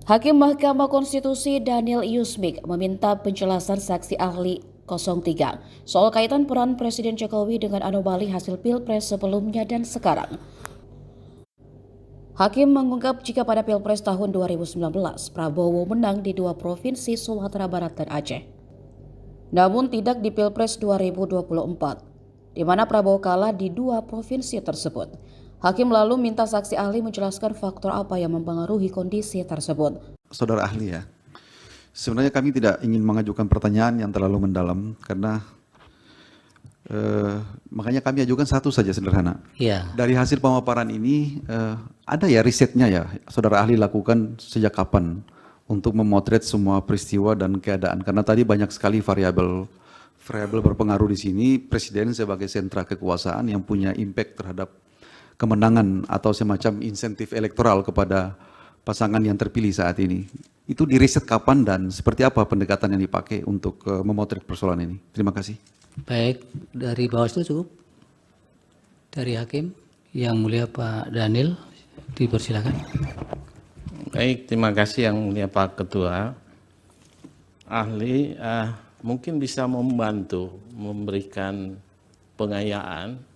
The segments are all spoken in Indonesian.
Hakim Mahkamah Konstitusi Daniel Yusmik meminta penjelasan saksi ahli 03 soal kaitan peran Presiden Jokowi dengan anomali hasil Pilpres sebelumnya dan sekarang. Hakim mengungkap jika pada Pilpres tahun 2019, Prabowo menang di 2 provinsi Sumatera Barat dan Aceh. Namun tidak di Pilpres 2024, di mana Prabowo kalah di 2 provinsi tersebut. Hakim lalu minta saksi ahli menjelaskan faktor apa yang mempengaruhi kondisi tersebut. Saudara ahli ya, sebenarnya kami tidak ingin mengajukan pertanyaan yang terlalu mendalam karena makanya kami ajukan satu saja sederhana. Ya. Dari hasil pemaparan ini ada ya risetnya ya, saudara ahli lakukan sejak kapan untuk memotret semua peristiwa dan keadaan, karena tadi banyak sekali variabel berpengaruh di sini. Presiden sebagai sentra kekuasaan yang punya impact terhadap kemenangan atau semacam insentif elektoral kepada pasangan yang terpilih saat ini. Itu diriset kapan dan seperti apa pendekatan yang dipakai untuk memotret persoalan ini? Terima kasih. Baik, dari Bawaslu cukup. Dari Hakim, Yang Mulia Pak Daniel, dipersilakan. Baik, terima kasih Yang Mulia Pak Ketua. Ahli mungkin bisa membantu memberikan pengayaan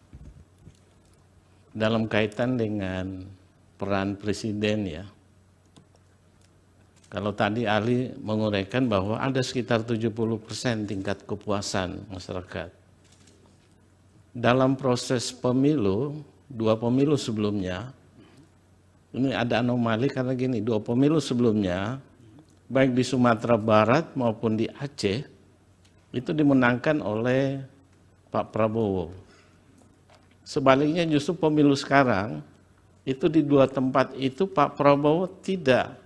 dalam kaitan dengan peran Presiden ya. Kalau tadi ahli menguraikan bahwa ada sekitar 70% tingkat kepuasan masyarakat. Dalam proses pemilu, 2 pemilu sebelumnya, ini ada anomali karena gini, 2 pemilu sebelumnya, baik di Sumatera Barat maupun di Aceh, itu dimenangkan oleh Pak Prabowo. Sebaliknya justru pemilu sekarang, itu di 2 tempat itu Pak Prabowo tidak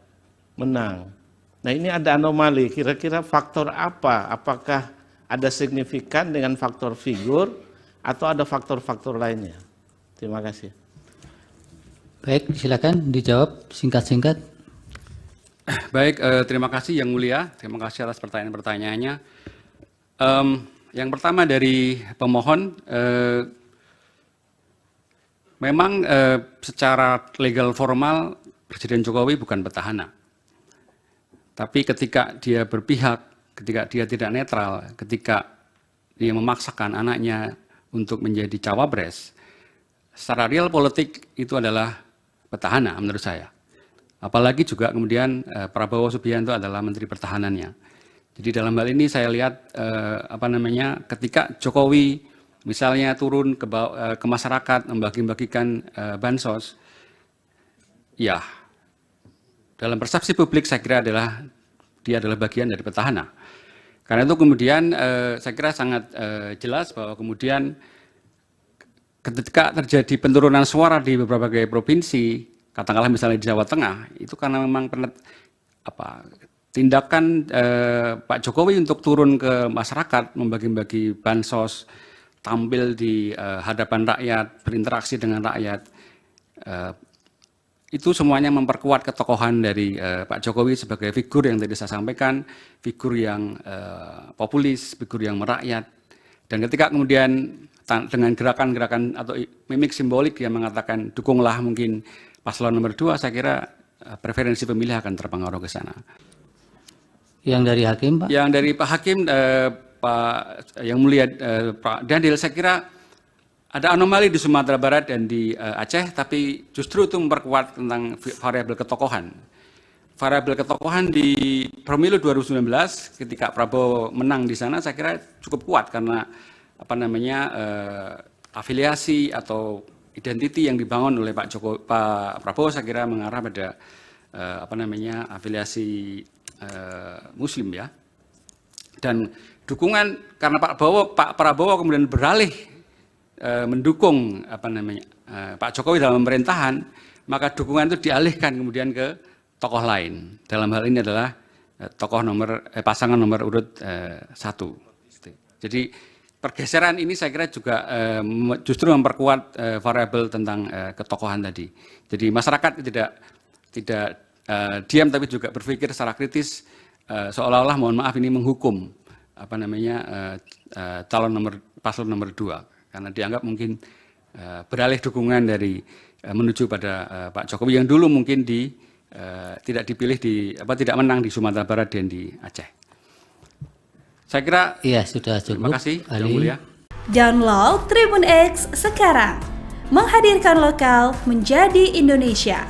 menang. Nah ini ada anomali, kira-kira faktor apa? Apakah ada signifikan dengan faktor figur atau ada faktor-faktor lainnya? Terima kasih. Baik, silakan dijawab singkat-singkat. Baik, terima kasih Yang Mulia, terima kasih atas pertanyaan-pertanyaannya. Yang pertama dari pemohon, memang secara legal formal Presiden Jokowi bukan petahana. Tapi ketika dia berpihak, ketika dia tidak netral, ketika dia memaksakan anaknya untuk menjadi cawapres, secara real politik itu adalah petahana menurut saya. Apalagi juga kemudian Prabowo Subianto adalah Menteri Pertahanannya. Jadi dalam hal ini saya lihat ketika Jokowi misalnya turun ke masyarakat membagi-bagikan bansos, ya dalam persepsi publik saya kira dia adalah bagian dari petahana. Karena itu kemudian saya kira sangat jelas bahwa kemudian ketika terjadi penurunan suara di beberapa provinsi, katakanlah misalnya di Jawa Tengah, itu karena memang tindakan Pak Jokowi untuk turun ke masyarakat, membagi-bagi bansos, tampil di hadapan rakyat, berinteraksi dengan rakyat, itu semuanya memperkuat ketokohan dari Pak Jokowi sebagai figur yang tadi saya sampaikan, figur yang populis, figur yang merakyat. Dan ketika kemudian dengan gerakan-gerakan atau mimik simbolik yang mengatakan dukunglah mungkin paslon nomor 2, saya kira preferensi pemilih akan terpengaruh ke sana. Yang dari Hakim, Pak? Yang dari Pak Hakim, Pak Yang Mulia Pak Daniel, saya kira ada anomali di Sumatera Barat dan di Aceh, tapi justru itu memperkuat tentang variabel ketokohan. Variabel ketokohan di pemilu 2019 ketika Prabowo menang di sana saya kira cukup kuat karena afiliasi atau identiti yang dibangun oleh Pak Prabowo saya kira mengarah pada afiliasi Muslim ya. Dan dukungan karena Pak Prabowo kemudian beralih mendukung Pak Jokowi dalam pemerintahan, maka dukungan itu dialihkan kemudian ke tokoh lain. Dalam hal ini adalah pasangan nomor urut 1. Jadi pergeseran ini saya kira juga justru memperkuat variabel tentang ketokohan tadi. Jadi masyarakat tidak diam tapi juga berpikir secara kritis, seolah-olah mohon maaf ini menghukum paslon nomor 2. Karena dianggap mungkin beralih dukungan dari menuju pada Pak Jokowi yang dulu mungkin tidak dipilih tidak menang di Sumatera Barat dan di Aceh. Saya kira Iya, sudah cukup. terima kasih, Yang Ali. Mulia. Download Tribun X sekarang. Menghadirkan lokal menjadi Indonesia.